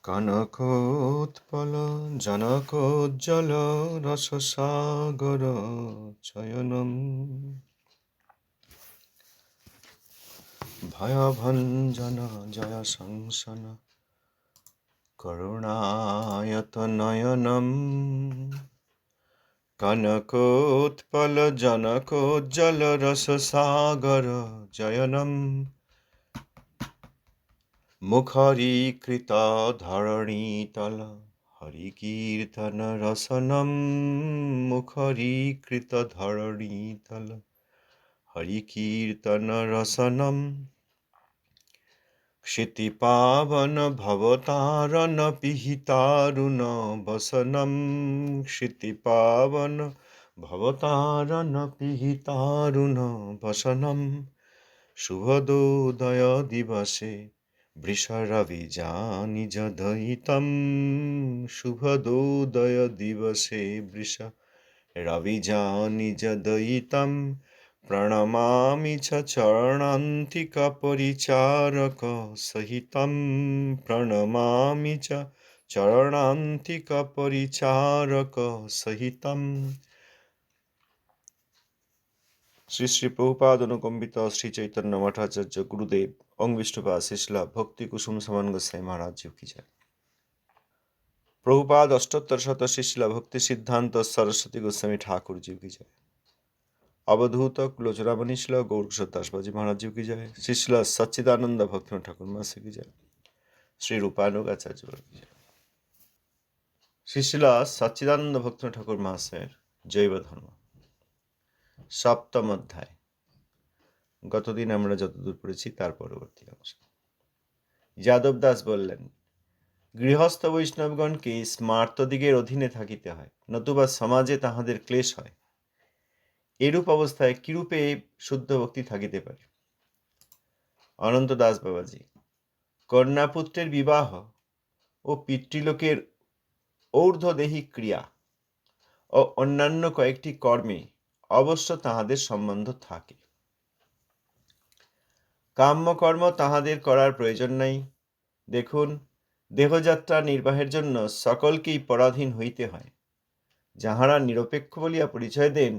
কনকোৎপল জনকোজ্জ্বল রসসাগর চয়নম ভয়ভঞ্জন জয় সংসন করুণায়তনয়নম কনকোৎপল জনকোজ্জ্বল রসসাগর জয়নম মুখরীকৃত ধরণীতল হরিকীর্তন রসনম মুখরীকৃত ধরণীতল হরিকীর্তন রসনম ক্ষিতিপাবন ভবতারণ পিহিতারুণ বসনম ক্ষিতিপাবন ভবতারণ পিহিতারুণ বসনম শুভদোদয় দিবসে বৃষরবিজানিজদয়িতম শুভদোদয় দিবসে বৃষরবিজানিজদয়িতম প্রণমামি চ চরণান্তিক পরিচারক সহিতম প্রণমামি চ চরণান্তিক পরিচারক সহিতম। শ্রী শ্রী প্রভুপাদ অনুকম্পিত শ্রী চৈতন্য মঠাচার্য গুরুদেব ওং বিষ্ণুপাদ শিশলা ভক্তি কুসুম সমান গোসাই মহারাজ জি কি জয়। প্রভুপাদ অষ্টোত্তর শত শিশলা ভক্তি সিদ্ধান্ত সরস্বতী গোস্বামী ঠাকুর জি কি জয়। অবধূত কুলোচরামণি শিলা গৌরকিশোর দাসবাজি মহারাজ জি কি জয়। শিশলা সচ্চিদানন্দ ভক্তি ঠাকুর মাসে কি জয়। শ্রী রূপানুগ আচার্য কি জয়। শিশলা সচ্চিদানন্দ ভক্তি ঠাকুর মাসের জৈব ধর্ম সপ্তম অধ্যায়। গতদিন আমরা যতদূর পড়েছি তার পরবর্তী অংশ। যাদব দাস বললেন, গৃহস্থ বৈষ্ণবগণকে স্মার্তদিগের অধীনে থাকিতে হয়, নতুবা সমাজে তাহাদের ক্লেশ হয়। এরূপ অবস্থায় কিরূপে শুদ্ধ ভক্তি থাকিতে পারে? অনন্ত দাস বাবাজি, কন্যাপুত্রের বিবাহ ও পিতৃলোকের ঊর্ধ্বদেহী ক্রিয়া ও অন্যান্য কয়েকটি কর্মে অবশ্য তাহাদের সম্বন্ধ থাকে। কাম্যকর্ম তাহাদের করার প্রয়োজন নাই। দেখুন, দেহযাত্রা নির্বাহের জন্য সকলকেই পরাধীন হইতে হয়। যাহারা নিরপেক্ষ বলিয়া পরিচয় দেন,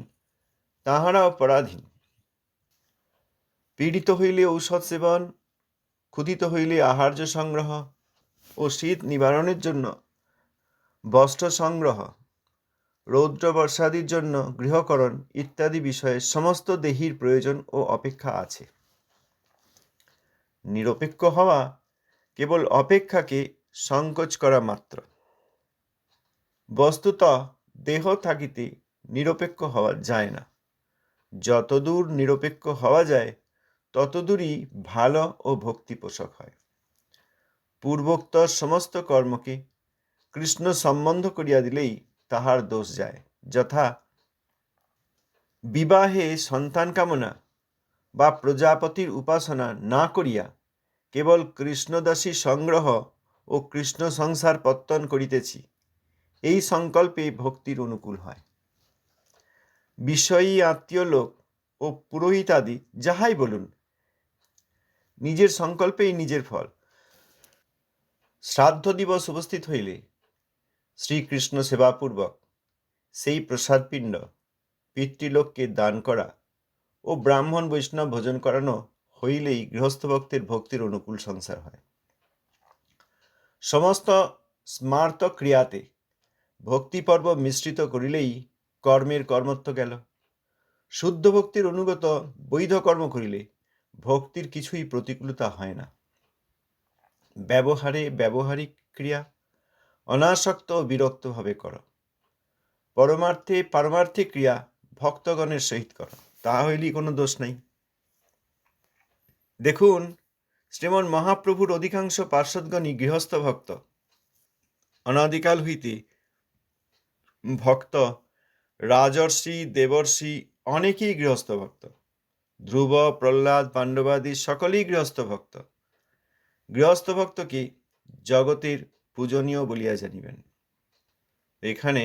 তাহারাও পরাধীন। পীড়িত হইলে ঔষধ সেবন, ক্ষুধিত হইলে আহার্য সংগ্রহ ও শীত নিবারণের জন্য বস্ত্র সংগ্রহ, রৌদ্র বর্ষাদির জন্য গৃহকরণ ইত্যাদি বিষয়ে সমস্ত দেহীর প্রয়োজন ও অপেক্ষা আছে। নিরপেক্ষ হওয়া কেবল অপেক্ষাকে সংকোচ করা মাত্র। বস্তুত দেহ থাকিতে নিরপেক্ষ হওয়া যায় না। যতদূর নিরপেক্ষ হওয়া যায় ততদূরই ভালো ও ভক্তিপোষক হয়। পূর্বোক্ত সমস্ত কর্মকে কৃষ্ণ সম্বন্ধ করিয়া দিলেই তাহার দোষ যায়। যথা বিবাহে সন্তান কামনা বা প্রজাপতির উপাসনা না করিয়া কেবল কৃষ্ণদাসী সংগ্রহ ও কৃষ্ণ সংসার পত্তন করিতেছি, এই সংকল্পে ভক্তির অনুকূল হয়। বিষয়ী আত্মীয় লোক ও পুরোহিতাদি যাহাই বলুন, নিজের সংকল্পেই নিজের ফল। শ্রাদ্ধ দিবস উপস্থিত হইলে শ্রীকৃষ্ণ সেবাপূর্বক সেই প্রসাদপিণ্ড পিতৃলোককে দান করা ও ব্রাহ্মণ বৈষ্ণব ভোজন করানো হইলেই গৃহস্থ ভক্তের ভক্তির অনুকূল সংসার হয়। সমস্ত স্মার্ত ক্রিয়াতে ভক্তিপর্ব মিশ্রিত করিলেই কর্মের কর্মত্ব গেল। শুদ্ধ ভক্তির অনুগত বৈধ কর্ম করিলে ভক্তির কিছুই প্রতিকূলতা হয় না। ব্যবহারে ব্যবহারিক ক্রিয়া অনাসক্ত ও বিরক্তভাবে করো। পরমার্থে পারমার্থিক ক্রিয়া ভক্তগণের সহিত করো, তাহা হইলেই কোনো দোষ নাই। দেখুন, শ্রীমন মহাপ্রভুর অধিকাংশ পার্শ্বদগণই গৃহস্থ ভক্ত। অনাদিকাল হইতে ভক্ত রাজর্ষি দেবর্ষি অনেকেই গৃহস্থ ভক্ত। ধ্রুব, প্রহ্লাদ, পাণ্ডবাদি সকলেই গৃহস্থ ভক্ত। গৃহস্থ ভক্তকে জগতের পূজনীয় বলিয়া জানিবেন। এখানে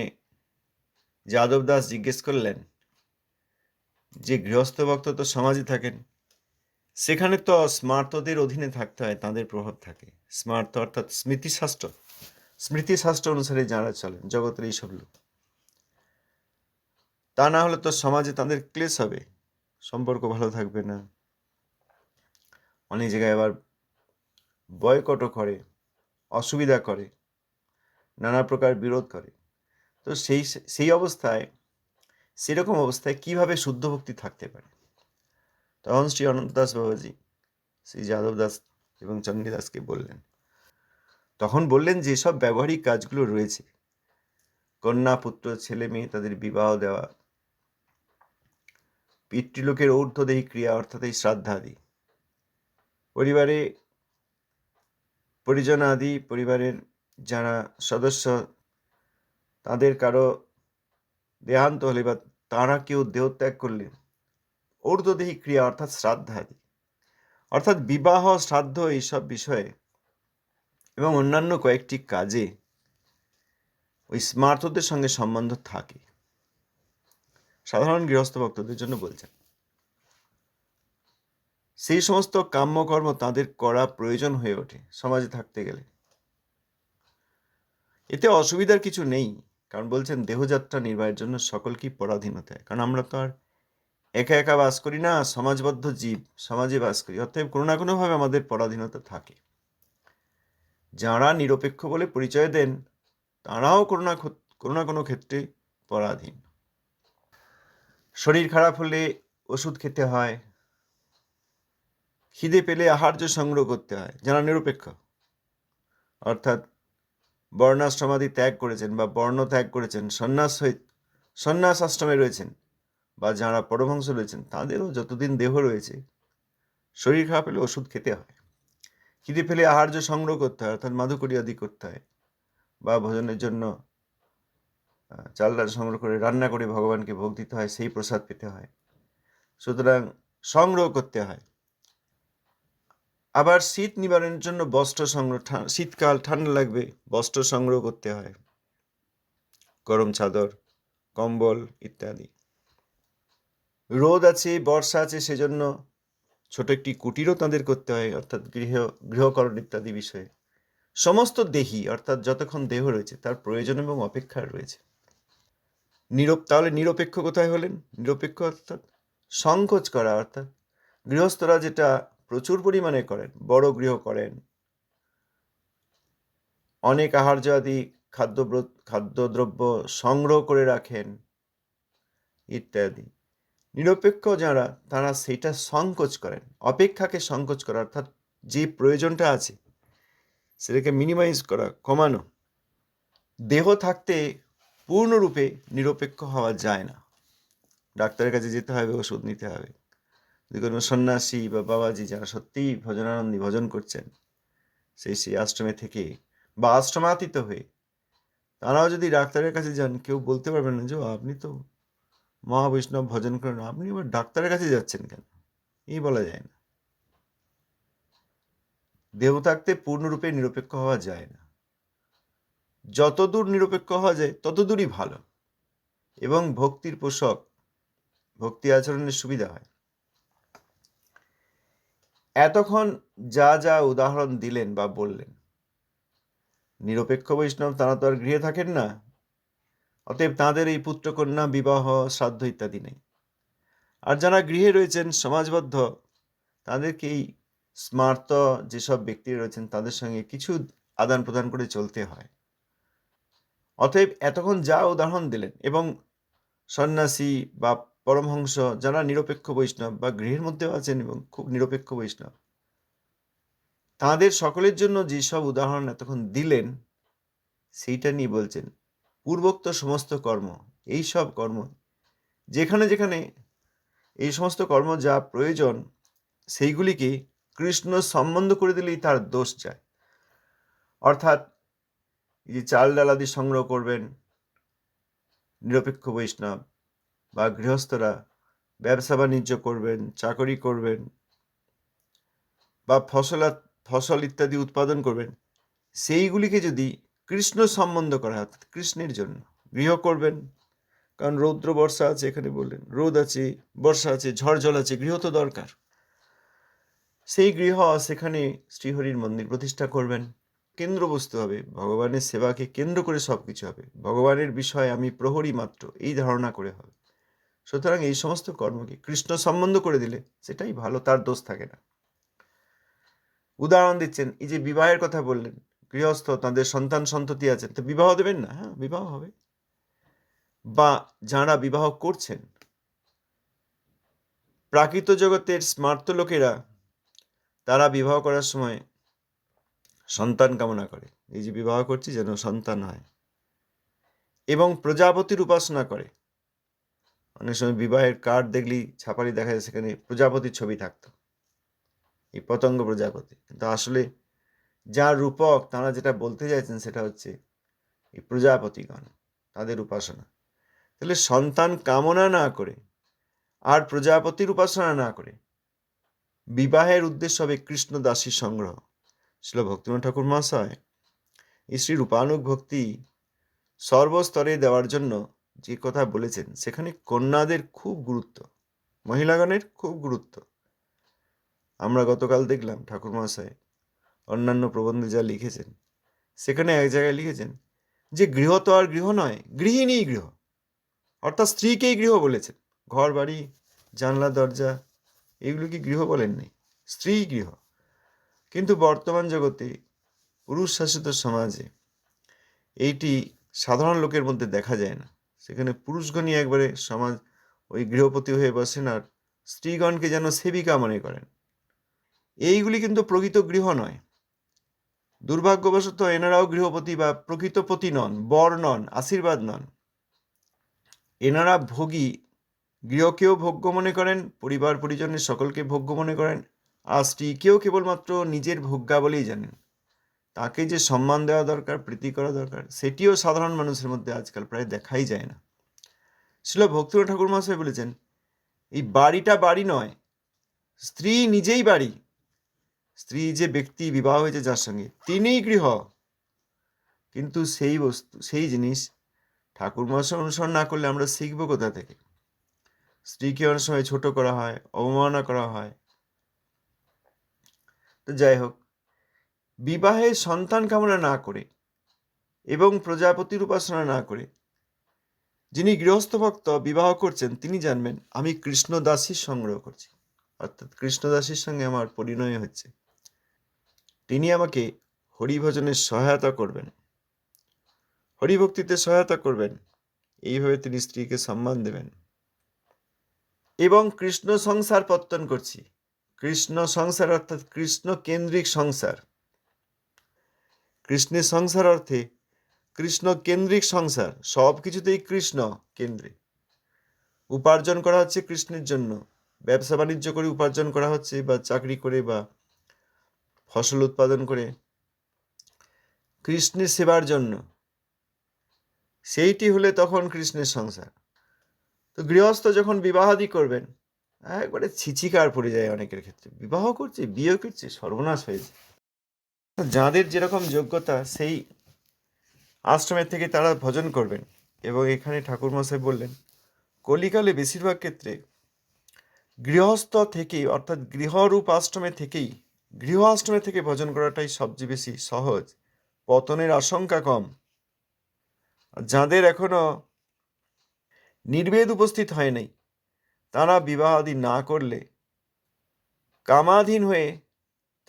যাদব দাস জিজ্ঞেস করলেন যে গৃহস্থ ভক্ত তো সমাজে থাকেন, সেখানে তো স্মার্তদের অধীনে থাকতে হয়, তাদের প্রভাব থাকে। স্মার্ত অর্থাৎ স্মৃতিশাস্ত্র অনুসারে যারা চলেন, জগতের এইসব লোক, তা না হলে তো সমাজে তাদের ক্লেশ হবে, সম্পর্ক ভালো থাকবে না, অনেক জায়গায় আবার বয়কটও করে, অসুবিধা করে, নানা প্রকার বিরোধ করে। তো সেই অবস্থায়, সেরকম অবস্থায় কিভাবে শুদ্ধ ভক্তি থাকতে পারে? তখন শ্রী অনন্ত দাস বাবাজি শ্রী যাদব দাস এবং চণ্ডীদাসকে বললেন, তখন বললেন যেসব ব্যবহারিক কাজগুলো রয়েছে, কন্যা পুত্র ছেলে মেয়ে তাদের বিবাহ দেওয়া, পিতৃলোকের ঊর্ধ্বদেহী ক্রিয়া অর্থাৎ এই শ্রাদ্ধাদি, পরিবারে পরিজন আদি পরিবারের যারা সদস্য, তাদের কারো দেহান্ত হলে বা তারা কেউ দেহত্যাগ করলে ঊর্ধ্বদেহী ক্রিয়া অর্থাৎ শ্রাদ্ধাদি, অর্থাৎ বিবাহ শ্রাদ্ধ এইসব বিষয়ে এবং অন্যান্য কয়েকটি কাজে ওই স্মার্তদের সঙ্গে সম্বন্ধ থাকে। সাধারণ গৃহস্থ ভক্তদের জন্য বলছেন, সেই সমস্ত কাম্যকর্ম তাদের করা প্রয়োজন হয়ে ওঠে সমাজে থাকতে গেলে। এতে অসুবিধার কিছু নেই, কারণ বলছেন দেহযাত্রা নির্বাহের জন্য সকলকেই পরাধীনতায়, কারণ আমরা তো আর একা একা বাস করি না, সমাজবদ্ধ জীব, সমাজে বাস করি, অতএব কোনো না কোনোভাবে আমাদের পরাধীনতা থাকে। যারা নিরপেক্ষ বলে পরিচয় দেন তারাও কোনো না কোনো ক্ষেত্রে পরাধীন। শরীর খারাপ হলে ওষুধ খেতে হয়, খিদে পেলে আহার্য সংগ্রহ করতে হয়। যারা নিরপেক্ষ অর্থাৎ বর্ণাশ্রমাদি ত্যাগ করেছেন বা বর্ণ ত্যাগ করেছেন, সন্ন্যাস আশ্রমে রয়েছেন বা যারা পরমহংস রয়েছেন, তাদেরও যতদিন দেহ রয়েছে শরীর খারাপ হলে ওষুধ খেতে হয়, খিদে পেলে আহার্য সংগ্রহ করতে হয় অর্থাৎ মাধুকরী আদি করতে হয়, বা ভোজনের জন্য চাল ডাল সংগ্রহ করে রান্না করে ভগবানকে ভোগ দিতে হয়, সেই প্রসাদ পেতে হয়, সুতরাং সংগ্রহ করতে হয়। আবার শীত নিবারণের জন্য বস্ত্র সংগ্রহ, শীতকাল ঠান্ডা লাগবে, বস্ত্র সংগ্রহ করতে হয়, গরম চাদর, কম্বল ইত্যাদি। রোদ আছে, বর্ষা আছে, সেজন্য ছোট একটি কুটিরও তাদের করতে হয়, অর্থাৎ গৃহকরণ ইত্যাদি বিষয়ে। সমস্ত দেহি অর্থাৎ যতক্ষণ দেহ রয়েছে তার প্রয়োজন এবং অপেক্ষা রয়েছে। তাহলে নিরপেক্ষ কোথায় হলেন? নিরপেক্ষ অর্থাৎ সংকোচ করা, অর্থাৎ গৃহস্থরা যেটা প্রচুর পরিমাণে করেন, বড় গৃহ করেন, অনেক আহার্য আদি খাদ্যদ্রব্য সংগ্রহ করে রাখেন ইত্যাদি। নিরপেক্ষ যারা, তারা সেটা সংকোচ করেন, অপেক্ষাকে সংকোচ করা, অর্থাৎ যে প্রয়োজনটা আছে সেটাকে মিনিমাইজ করা, কমানো। দেহ থাকতে পূর্ণরূপে নিরপেক্ষ হওয়া যায় না, ডাক্তারের কাছে যেতে হবে, ওষুধ নিতে হবে। যদি কোনো সন্ন্যাসী বা বাবাজি যারা সত্যিই ভজনানন্দী ভজন করছেন সেই আশ্রমে থেকে বা আশ্রমাতীত হয়ে, তারাও যদি ডাক্তারের কাছে যান, কেউ বলতে পারবেন না যে আপনি তো মহাবৈষ্ণব ভজন করেন, আপনি আবার ডাক্তারের কাছে যাচ্ছেন কেন, এই বলা যায় না। দেহ থাকতে পূর্ণরূপে নিরপেক্ষ হওয়া যায় না। যতদূর নিরপেক্ষ হওয়া যায় ততদূরই ভালো এবং ভক্তির পোষক, ভক্তি আচরণের সুবিধা হয়। এতক্ষণ যা যা উদাহরণ দিলেন বা বললেন, নিরপেক্ষ বৈষ্ণব তারা তো আর গৃহে থাকেন না, অতএব তাঁদের এই পুত্রকন্যা বিবাহ শ্রাদ্ধ ইত্যাদি নেই। আর যারা গৃহে রয়েছেন সমাজবদ্ধ, তাদেরকে এই স্মার্ত যেসব ব্যক্তি রয়েছেন তাদের সঙ্গে কিছু আদান প্রদান করে চলতে হয়। অতএব এতক্ষণ যা উদাহরণ দিলেন, এবং সন্ন্যাসী বা পরমহংস যারা নিরপেক্ষ বৈষ্ণব বা গৃহের মধ্যেও আছেন এবং খুব নিরপেক্ষ বৈষ্ণব, তাদের সকলের জন্য যেসব উদাহরণ এতক্ষণ দিলেন সেইটা নিয়ে বলছেন পূর্বোক্ত সমস্ত কর্ম, এই সব কর্ম যেখানে যেখানে এই সমস্ত কর্ম যা প্রয়োজন, সেইগুলিকে কৃষ্ণ সম্বন্ধ করে দিলেই তার দোষ যায়। অর্থাৎ এই যে চাল ডাল আদি সংগ্রহ করবেন নিরপেক্ষ বৈষ্ণব বা গৃহস্থরা, ব্যবসা বাণিজ্য করবেন, চাকরি করবেন বা ফসল ইত্যাদি উৎপাদন করবেন, সেইগুলিকে যদি কৃষ্ণ সম্বন্ধ করা হয়, অর্থাৎ কৃষ্ণের জন্য গৃহ করবেন, কারণ রৌদ্র বর্ষা আছে, এখানে বললেন রোদ আছে, বর্ষা আছে, ঝড় জল আছে, গৃহ তো দরকার। সেই গৃহ, সেখানে শ্রীহরির মন্দির প্রতিষ্ঠা করবেন। কেন্দ্রবস্তু হবে, ভগবানের সেবাকে কেন্দ্র করে সব কিছু হবে, ভগবানের বিষয়ে আমি প্রহরী মাত্র, এই ধারণা করে হবে। সুতরাং এই সমস্ত কর্মকে কৃষ্ণ সম্বন্ধ করে দিলে সেটাই ভালো, তার দোষ থাকে না। উদাহরণ দিচ্ছেন, এই যে বিবাহের কথা বললেন, গৃহস্থ তাদের সন্তান সন্ততি আছেন, তো বিবাহ দেবেন না? হ্যাঁ, বিবাহ হবে। বা যারা বিবাহ করছেন, প্রাকৃত জগতের স্মার্ত লোকেরা, তারা বিবাহ করার সময় সন্তান কামনা করে, এই যে বিবাহ করছি যেন সন্তান হয়, এবং প্রজাপতির উপাসনা করে। অনেক সময় বিবাহের কার্ড দেখলি ছাপালি দেখা যায় সেখানে প্রজাপতির ছবি থাকতো, এই পতঙ্গ প্রজাপতি। কিন্তু আসলে যার রূপক তারা যেটা বলতে চাইছেন সেটা হচ্ছে এই প্রজাপতিগণ, তাদের উপাসনা। তাহলে সন্তান কামনা না করে আর প্রজাপতির উপাসনা না করে বিবাহের উদ্দেশ্য হবে কৃষ্ণ দাসী সংগ্রহ। শিল ভক্তিনাথ ঠাকুর মহাশয় এই শ্রী রূপানুগ ভক্তি সর্বস্তরে দেওয়ার জন্য যে কথা বলেছেন, সেখানে কন্যাদের খুব গুরুত্ব, মহিলাগণের খুব গুরুত্ব। আমরা গতকাল দেখলাম ঠাকুর মহাশয় অন্যান্য প্রবন্ধে যা লিখেছেন, সেখানে এক জায়গায় লিখেছেন যে গৃহ তো আর গৃহ নয়, গৃহিণী গৃহ, অর্থাৎ স্ত্রীকেই গৃহ বলেছেন। ঘর বাড়ি জানলা দরজা এগুলো কি গৃহ বলেননি, স্ত্রী গৃহ। কিন্তু বর্তমান জগতে পুরুষ শাসিত সমাজে এইটি সাধারণ লোকের মধ্যে দেখা যায় না। সেখানে পুরুষগণই একবারে সমাজ ওই গৃহপতি হয়ে বসেন আর স্ত্রীগণকে যেন সেবিকা মনে করেন। এইগুলি কিন্তু প্রকৃত গৃহ নয়। দুর্ভাগ্যবশত এনারাও গৃহপতি বা প্রকৃত পতি নন, বর নন, আশীর্বাদ নন। এনারা ভোগী, গৃহকেও ভোগ্য মনে করেন, পরিবার পরিজনের সকলকে ভোগ্য মনে করেন, আর স্ত্রীকেও কেবলমাত্র নিজের ভোগ্যা বলেই জানেন। তাকে যে সম্মান দেওয়া দরকার, প্রীতি করা দরকার, সেটিও সাধারণ মানুষের মধ্যে আজকাল প্রায় দেখাই যায় না। শিল ভক্তিনাথ ঠাকুর মহাশয় বলেছেন, এই বাড়িটা বাড়ি নয়, স্ত্রী নিজেই বাড়ি। স্ত্রী যে ব্যক্তি বিবাহ হয়েছে যার সঙ্গে, তিনিই গৃহ। কিন্তু সেই বস্তু, সেই জিনিস ঠাকুর মহাশয় অনুসরণ না করলে আমরা শিখবো কোথা থেকে? স্ত্রীকে অনেক সময় ছোট করা হয়, অবমাননা করা হয়। তো যাই হোক, বিবাহে সন্তান কামনা না করে এবং প্রজাপতির উপাসনা না করে যিনি গৃহস্থ ভক্ত বিবাহ করছেন, তিনি জানবেন আমি কৃষ্ণদাসীর সংগ্রহ করছি, অর্থাৎ কৃষ্ণদাসীর সঙ্গে আমার পরিণয় হচ্ছে। তিনি আমাকে হরিভজনের সহায়তা করবেন, হরিভক্তিতে সহায়তা করবেন। এইভাবে তিনি স্ত্রীকে সম্মান দেবেন। এবং কৃষ্ণ সংসার পত্তন করছি। কৃষ্ণ সংসার অর্থাৎ কৃষ্ণ কেন্দ্রিক সংসার। কৃষ্ণের সংসার অর্থে কৃষ্ণ কেন্দ্রিক সংসার, সব কিছুতেই কৃষ্ণ কেন্দ্রিক। উপার্জন করা হচ্ছে কৃষ্ণের জন্য, ব্যবসা বাণিজ্য করে উপার্জন করা হচ্ছে, বা চাকরি করে বা ফসল উৎপাদন করে কৃষ্ণের সেবার জন্য, সেইটি হলে তখন কৃষ্ণের সংসার। তো গৃহস্থ যখন বিবাহাদি করবেন, একবারে ছিচিকার পড়ে যায় অনেকের ক্ষেত্রে, বিবাহ করছে, বিয়ে করছে, সর্বনাশ হয়েছে। যাদের যেরকম যোগ্যতা সেই আশ্রমের থেকে তারা ভজন করবেন। এবং এখানে ঠাকুর মশাই বললেন, কলিকালে বেশিরভাগ ক্ষেত্রে গৃহস্থ থেকেই, অর্থাৎ গৃহরূপ আশ্রমে থেকেই, গৃহ আশ্রমে থেকে ভজন করাটাই সবচেয়ে বেশি সহজ, পতনের আশঙ্কা কম। যাদের এখনো নির্বেদ উপস্থিত হয় নাই, তারা বিবাহ আদি না করলে কামাধীন হয়ে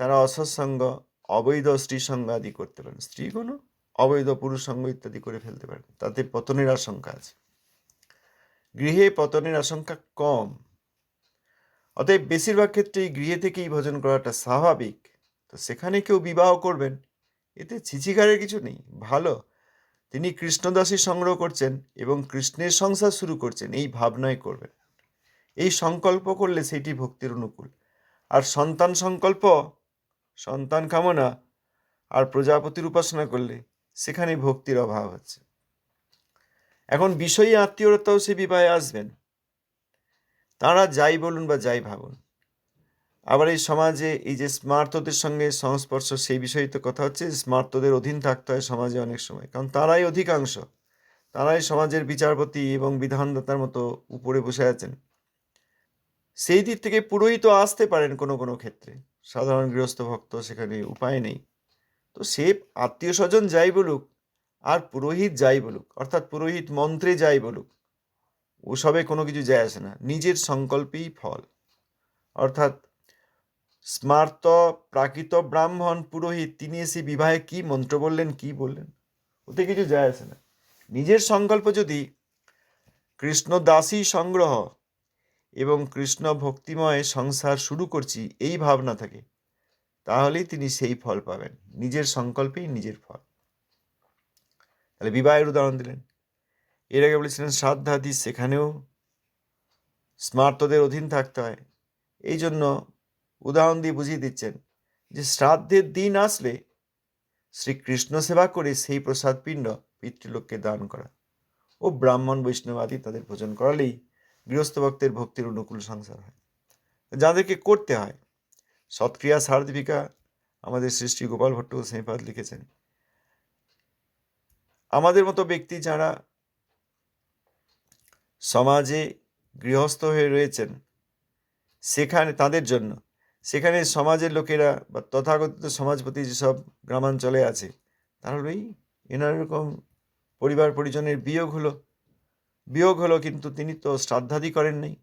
তারা অসৎসঙ্গ, অবৈধ স্ত্রী সঙ্গ আদি করতে পারেন, স্ত্রীগণও অবৈধ পুরুষ সঙ্গ ইত্যাদি করে ফেলতে পারেন, তাতে পতনের আশঙ্কা আছে। গৃহে পতনের আশঙ্কা কম। অতএব বেশিরভাগ ক্ষেত্রেই গৃহে থেকেই ভজন করাটা স্বাভাবিক। তো সেখানে কেউ বিবাহ করবেন, এতে ছিচিকারের কিছু নেই, ভালো। তিনি কৃষ্ণদাসী সংগ্রহ করছেন এবং কৃষ্ণের সংসার শুরু করছেন, এই ভাবনায় করবেন। এই সংকল্প করলে সেটি ভক্তির অনুকূল। আর সন্তান সংকল্প, সন্তান কামনা আর প্রজাপতির উপাসনা করলে সেখানে ভক্তির অভাব হচ্ছে। এখন বিষয়ী আত্মীয়তাও সে বিবাহে আসবেন, তারা যাই বলুন বা যাই ভাবুন। আবার এই সমাজে এই যে স্মার্তদের সঙ্গে সংস্পর্শ, সেই বিষয়ে তো কথা হচ্ছে। স্মার্তদের অধীন থাকতে হয় সমাজে অনেক সময়, কারণ তারাই অধিকাংশ, তারাই সমাজের বিচারপতি এবং বিধানদাতার মতো উপরে বসে আছেন। সেই দিক থেকে পুরোহিত আসতে পারেন কোনো কোনো ক্ষেত্রে, সাধারণ গৃহস্থ ভক্ত, সেখানে উপায় নেই। তো সে আত্মীয় স্বজন যাই বলুক আর পুরোহিত যাই বলুক, অর্থাৎ পুরোহিত মন্ত্রে যাই বলুক, ওসবে কোনো কিছু যায় আসে না, নিজের সংকল্পেই ফল। অর্থাৎ স্মার্ত প্রাকৃত ব্রাহ্মণ পুরোহিত তিনি এসে বিবাহে কি মন্ত্র বললেন, কি বললেন, ওতে কিছু যায় আসে না। নিজের সংকল্প যদি কৃষ্ণ দাসী সংগ্রহ এবং কৃষ্ণ ভক্তিময় সংসার শুরু করছি এই ভাবনা থাকে, তাহলেই তিনি সেই ফল পাবেন। নিজের সংকল্পেই নিজের ফল। তাহলে বিবাহের উদাহরণ দিলেন। এর আগে বলেছিলেন শ্রাদ্ধাদি, সেখানেও স্মার্তদের অধীন থাকতে হয়। এই জন্য উদাহরণ দিয়ে বুঝিয়ে দিচ্ছেন যে শ্রাদ্ধের দিন আসলে শ্রীকৃষ্ণ সেবা করে সেই প্রসাদ পিণ্ড পিতৃলোককে দান করা ও ব্রাহ্মণ বৈষ্ণব আদি তাদের ভোজন করালেই গৃহস্থ ভক্তের ভক্তির অনুকূল সংসার হয়। যাদেরকে করতে হয়, সৎক্রিয়া সারদীপিকা আমাদের শ্রী শ্রী গোপাল ভট্ট গোস্বামীপাদ লিখেছেন, আমাদের মতো ব্যক্তি যারা সমাজে গৃহস্থ হয়ে রয়েছেন, সেখানে তাদের জন্য, সেখানে সমাজের লোকেরা বা তথাকথিত সমাজপতি যেসব গ্রামাঞ্চলে আছে, তারা হলো এনার এরকম পরিবার পরিজনের বিয়োগ হলো, কিন্তু তিনি তো শ্রাদ্ধাদি করেন নাই,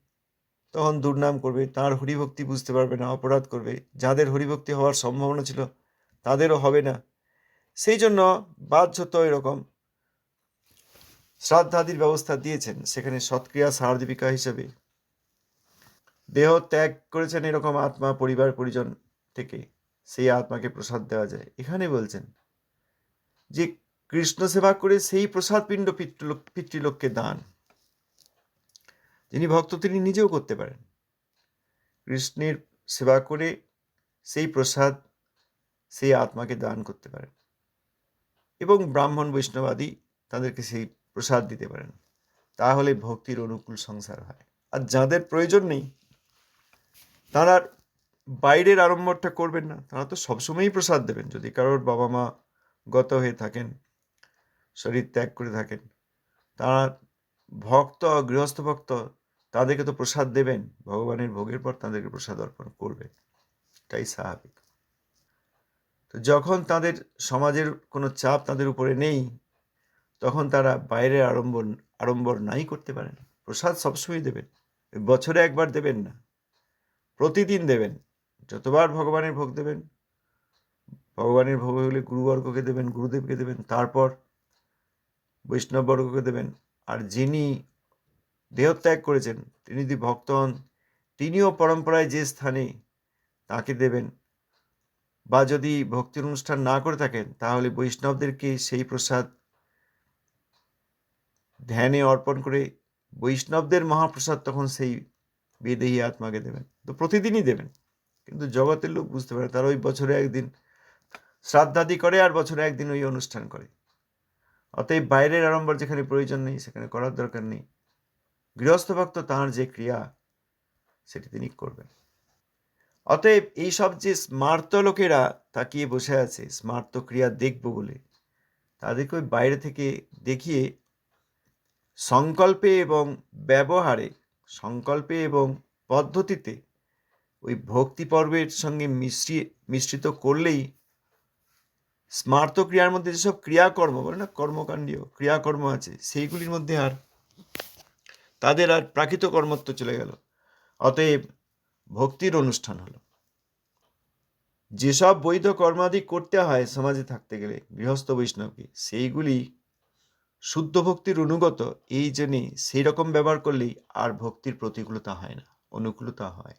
তখন দুর্নাম করবে, তার হরিভক্তি বুঝতে পারবে না, অপরাধ করবে। যাদের হরিভক্তি হওয়ার সম্ভাবনা ছিল তাদেরও হবে না। সেই জন্য বাধ্যত এরকম শ্রাদ্ধাদির ব্যবস্থা দিয়েছেন। সেখানে সৎক্রিয়া সারদীপিকা হিসেবে দেহ ত্যাগ করেছেন এরকম আত্মা পরিবার পরিজন থেকে, সেই আত্মাকে প্রসাদ দেওয়া যায়। এখানে বলছেন যে কৃষ্ণ সেবা করে সেই প্রসাদ পিণ্ড পিতৃলোককে দান। যিনি ভক্ত তিনি নিজেও করতে পারেন, কৃষ্ণের সেবা করে সেই প্রসাদ সেই আত্মাকে দান করতে পারেন এবং ব্রাহ্মণ বৈষ্ণবাদী তাদেরকে সেই প্রসাদ দিতে পারেন। তাহলে ভক্তির অনুকূল সংসার হয়। আর যাদের প্রয়োজন নেই তারা বাইরের আড়ম্বরটা করবেন না, তারা তো সবসময়ই প্রসাদ দেবেন। যদি কারোর বাবা মা গত হয়ে থাকেন, শরীর ত্যাগ করে থাকেন, তারা ভক্ত, গৃহস্থ ভক্ত, তাদেরকে তো প্রসাদ দেবেন, ভগবানের ভোগের পর তাদেরকে প্রসাদ অর্পণ করবে, এটাই স্বাভাবিক। তো যখন তাদের সমাজের কোনো চাপ তাদের উপরে নেই, তখন তারা বাইরের আড়ম্বর নাই করতে পারেন। প্রসাদ সবসময় দেবেন, বছরে একবার দেবেন না, প্রতিদিন দেবেন। যতবার ভগবানের ভোগ দেবেন, ভগবানের ভোগ হলে গুরুবর্গকে দেবেন, গুরুদেবকে দেবেন, তারপর বৈষ্ণববর্গকে দেবেন। আর যিনি দেহত্যাগ করেছেন তিনি যদি ভক্ত হন, তিনিও পরম্পরায় যে স্থানে, তাকে দেবেন। বা যদি ভক্তির অনুষ্ঠান না করে থাকেন, তাহলে বৈষ্ণবদেরকে সেই প্রসাদ ধ্যানে অর্পণ করে বৈষ্ণবদের মহাপ্রসাদ তখন সেই বিদেহী আত্মাকে দেবেন। তো প্রতিদিনই দেবেন, কিন্তু জগতের লোক বুঝতে পারে, তারা ওই বছরে একদিন শ্রাদ্ধাদি করে আর বছরে একদিন ওই অনুষ্ঠান করে। অতএব বাইরের আড়ম্বর যেখানে প্রয়োজন নেই সেখানে করার দরকার নেই। গৃহস্থ ভক্ত তাঁর যে ক্রিয়া সেটি তিনি করবেন। অতএব এইসব যে স্মার্ত লোকেরা তাকিয়ে বসে আছে স্মার্ত ক্রিয়া দেখব বলে, তাদেরকে ওই বাইরে থেকে দেখিয়ে সংকল্পে এবং ব্যবহারে, সংকল্পে এবং পদ্ধতিতে ওই ভক্তি পর্বের সঙ্গে মিশ্রিত করলেই স্মার্ত ক্রিয়ার মধ্যে যেসব ক্রিয়াকর্ম বলে না, কর্মকাণ্ডীয় ক্রিয়াকর্ম আছে, সেইগুলির মধ্যে আর তাদের আর প্রাকৃত কর্মত্ব চলে গেল। অতএব ভক্তির অনুষ্ঠান হলো। যেসব বৈধ কর্মাদি করতে হয় সমাজে থাকতে গেলে গৃহস্থ বৈষ্ণবকে, সেইগুলি শুদ্ধ ভক্তির অনুগত, এই জন্যে সেই রকম ব্যবহার করলেই আর ভক্তির প্রতিকূলতা হয় না, অনুকূলতা হয়।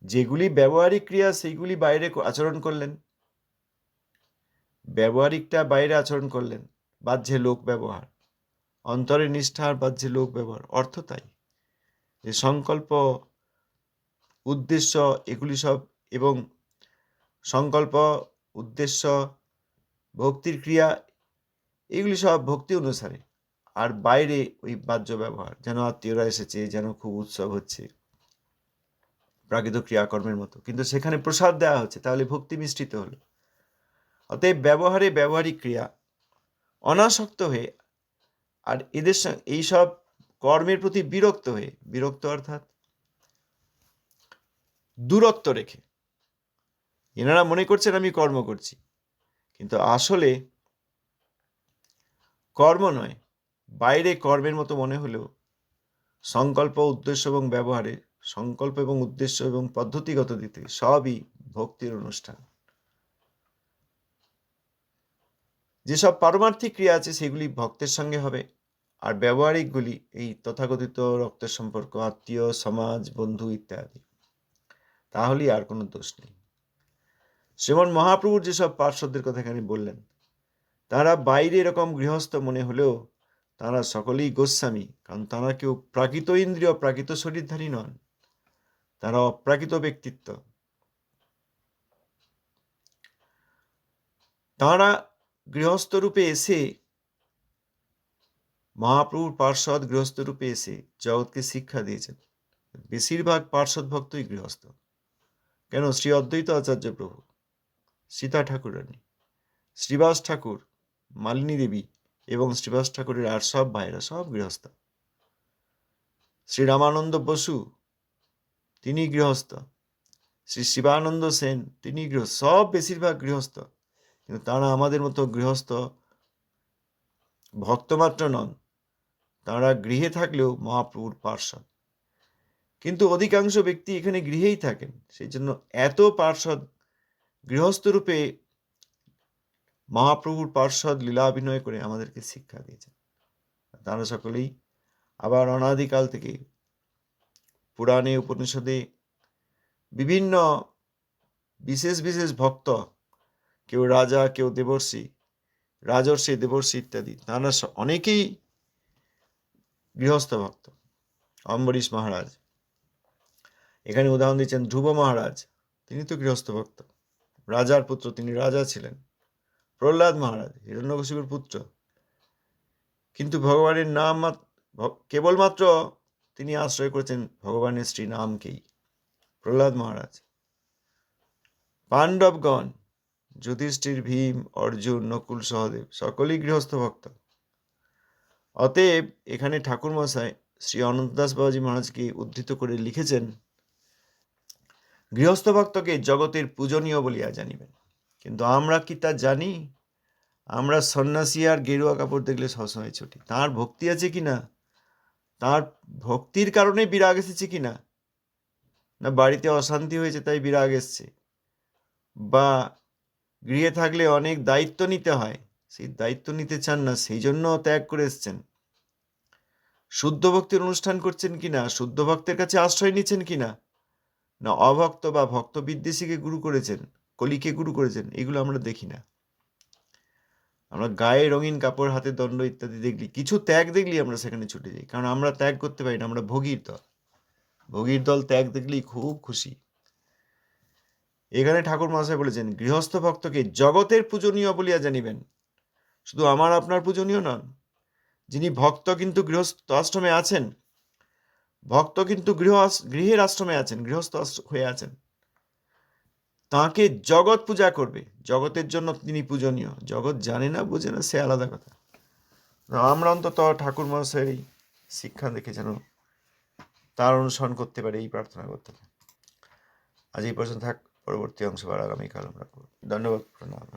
যেগুলি ব্যবহারিক ক্রিয়া সেইগুলি বাইরে আচরণ করলেন, ব্যবহারিকটা বাইরে আচরণ করলেন, বাহ্যে লোক ব্যবহার, অন্তরে নিষ্ঠা আর বাহ্যে লোক ব্যবহার, অর্থ তাই যে সংকল্প, উদ্দেশ্য, এগুলি সব, এবং সংকল্প, উদ্দেশ্য, ভক্তির ক্রিয়া, এগুলি সব ভক্তি অনুসারে। আর বাইরে ওই বাহ্য ব্যবহার, যেন আত্মীয়রা এসেছে, যেন খুব উৎসব হচ্ছে, প্রাকৃত ক্রিয়াকর্মের মতো, কিন্তু সেখানে প্রসাদ দেওয়া হচ্ছে, তাহলে ভক্তি মিশ্রিত হলো। অতএব ব্যবহারে ব্যবহারিক ক্রিয়া অনাসক্ত হয়ে, আর এদের সঙ্গে এইসব কর্মের প্রতি বিরক্ত হয়ে, বিরক্ত অর্থাৎ দূরত্ব রেখে। এনারা মনে করছেন আমি কর্ম করছি, কিন্তু আসলে কর্ম নয়, বাইরে কর্মের মতো মনে হলেও সংকল্প, উদ্দেশ্য এবং ব্যবহারে, সংকল্প এবং উদ্দেশ্য এবং পদ্ধতিগত দিতে সবই ভক্তির অনুষ্ঠান। যেসব পারমার্থিক ক্রিয়া আছে সেগুলি ভক্তের সঙ্গে হবে, আর ব্যবহারিকগুলি এই তথাকথিত রক্তের সম্পর্ক, আত্মীয়, সমাজ, বন্ধু ইত্যাদি। তাহলেই আর কোনো দোষ নেই। শ্রীমন মহাপ্রভুর যেসব পার্শ্বদের কথা এখানে বললেন, তারা বাইরে এরকম গৃহস্থ মনে হলেও তারা সকলেই গোস্বামী, কারণ তারা কেউ প্রাকৃত ইন্দ্রিয়, প্রাকৃত শরীরধারী নন, তারা অপ্রাকৃত ব্যক্তিত্ব। তারা গৃহস্থ রূপে এসে, মহাপ্রভুর পার্শ্বদ গৃহস্থ রূপে এসে জগৎকে শিক্ষা দিয়েছেন। বেশিরভাগ পার্শ্বদ ভক্তই গৃহস্থ। কেন? শ্রী অদ্বৈত আচার্য প্রভু, সীতা ঠাকুরানী, শ্রীবাস ঠাকুর, মালিনী দেবী এবং শ্রীবাস ঠাকুরের আর সব ভাইরা সব গৃহস্থ। শ্রী রামানন্দ বসু তিনি গৃহস্থ, শ্রী শিবানন্দ সেন তিনি গৃহস্থ, সব বেশিরভাগ গৃহস্থ। কিন্তু তারা আমাদের মতো গৃহস্থ ভক্তমাত্র নন, তারা গৃহে থাকলেও মহাপ্রভুর পার্শ্বদ। কিন্তু অধিকাংশ ব্যক্তি এখানে গৃহেই থাকেন, সেই জন্য এত পার্শ্বদ গৃহস্থ রূপে মহাপ্রভুর পার্শ্বদ লীলাভিনয় করে আমাদেরকে শিক্ষা দিয়েছেন। তারা সকলেই আবার অনাদিকাল থেকে পুরাণে, উপনিষদে বিভিন্ন বিশেষ বিশেষ ভক্ত, কেউ রাজা, কেউ দেবর্ষি, রাজর্ষি, দেবর্ষি ইত্যাদি, তারা অনেকেই গৃহস্থ ভক্ত। অম্বরীশ মহারাজ, এখানে উদাহরণ দিচ্ছেন ধ্রুব মহারাজ, তিনি তো গৃহস্থ ভক্ত, রাজার পুত্র, তিনি রাজা ছিলেন। প্রহ্লাদ মহারাজ হিরণ্যকশিপুর পুত্র, কিন্তু ভগবানের নাম কেবলমাত্র তিনি আশ্রয় করেছেন ভগবানের শ্রী নামকেই। প্রহ্লাদ মহারাজ, পাণ্ডবগণ, যুধিষ্ঠির, ভীম, অর্জুন, নকুল, সহদেব সকলেই গৃহস্থ ভক্ত। অতএব এখানে ঠাকুর মশাই শ্রী অনন্তদাস বাবাজি মহারাজকে উদ্ধৃত করে লিখেছেন, গৃহস্থ ভক্তকে জগতের পূজনীয় বলিয়া জানিবেন। কিন্তু আমরা কি তা জানি? আমরা সন্ন্যাসী আর গেরুয়া কাপড় দেখলে সবসময় ছুটি। তার ভক্তি আছে কিনা, তার ভক্তির কারণে বিরাগ এসেছে কিনা, না বাড়িতে অশান্তি হয়েছে তাই বিরাগ এসছে, বা গৃহে থাকলে অনেক দায়িত্ব নিতে হয়, সেই দায়িত্ব নিতে চান না সেই জন্য ত্যাগ করে এসছেন। শুদ্ধ ভক্তির অনুষ্ঠান করছেন কিনা, শুদ্ধ ভক্তের কাছে আশ্রয় নিচ্ছেন কিনা, না অভক্ত বা ভক্ত বিদ্বেষীকে গুরু করেছেন, কলিকে গুরু করেছেন, এগুলো আমরা দেখি না। আমরা গায়ে রঙিন কাপড়, হাতে দণ্ড ইত্যাদি দেখলি, কিছু ত্যাগ দেখলি আমরা সেখানে ছুটে যাই, কারণ আমরা ত্যাগ করতে পারি না, আমরা ভোগীর দল। ভোগীর দল ত্যাগ দেখলেই খুব খুশি। এখানে ঠাকুর মহাশয় বলেছেন, গৃহস্থ ভক্তকে জগতের পূজনীয় বলিয়া জানিবেন। শুধু আমার আপনার পূজনীয় নন, যিনি ভক্ত কিন্তু গৃহস্থ আশ্রমে আছেন, ভক্ত কিন্তু গৃহের আশ্রমে আছেন, গৃহস্থ হয়ে আছেন, তাকে জগৎ পূজা করবে, জগতের জন্য তিনি পূজনীয়। জগৎ জানে না, বোঝে না, সে আলাদা কথা। আমরা অন্তত ঠাকুর মহাশয়ের এই শিক্ষা দেখে যেন তার অনুসরণ করতে পারে, এই প্রার্থনা করতে পারে। আজ এই পর্যন্ত থাক, পরবর্তী অংশ আগামীকাল আমরা করব। ধন্যবাদ, প্রণাম।